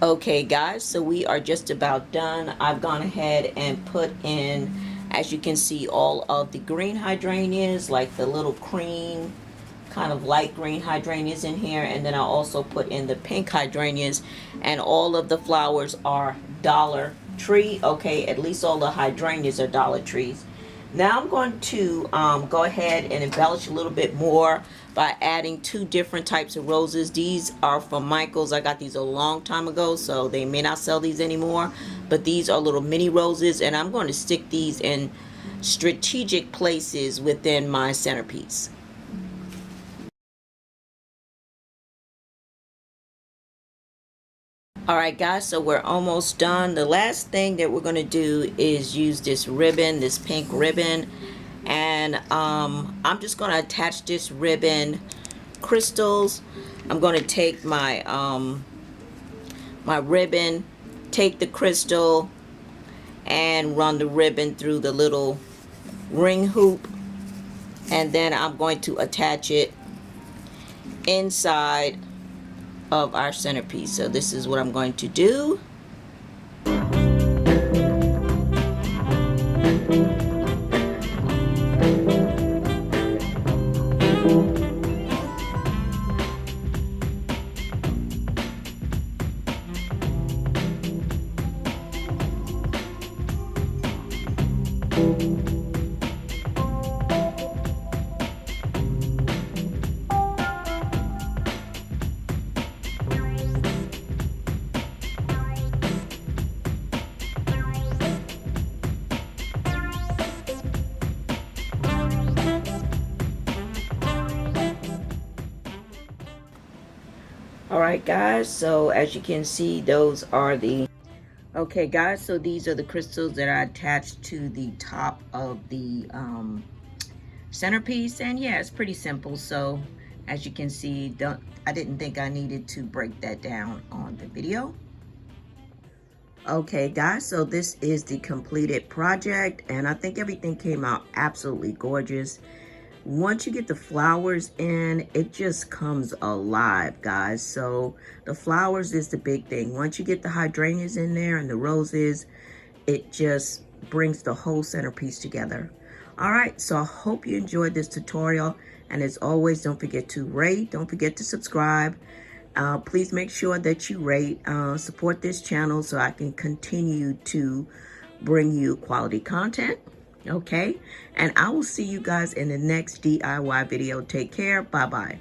Okay guys, so we are just about done. I've gone ahead and put in, as you can see, all of the green hydrangeas, like the little cream, kind of light green hydrangeas in here. And then I also put in the pink hydrangeas, and all of the flowers are Dollar Tree. Okay, at least all the hydrangeas are Dollar Trees. Now I'm going to go ahead and embellish a little bit more by adding two different types of roses. These are from Michael's. I got these a long time ago, so they may not sell these anymore. But these are little mini roses, and I'm going to stick these in strategic places within my centerpiece. Alright guys, so we're almost done. The last thing that we're going to do is use this ribbon, this pink ribbon, and I'm just going to attach this ribbon crystals. I'm going to take my my ribbon, take the crystal, and run the ribbon through the little ring hoop, and then I'm going to attach it inside of our centerpiece. So this is what I'm going to do. Alright guys, so as you can see, those are the okay guys, so these are the crystals that I attached to the top of the centerpiece. And yeah, it's pretty simple. So as you can see, I didn't think I needed to break that down on the video. Okay guys, so this is the completed project, and I think everything came out absolutely gorgeous. Once you get the flowers in, it just comes alive, guys. So the flowers is the big thing. Once you get the hydrangeas in there and the roses, it just brings the whole centerpiece together. All right, so I hope you enjoyed this tutorial, and as always, don't forget to rate, don't forget to subscribe. Please make sure that you rate, support this channel so I can continue to bring you quality content. Okay, and I will see you guys in the next DIY video. Take care. Bye-bye.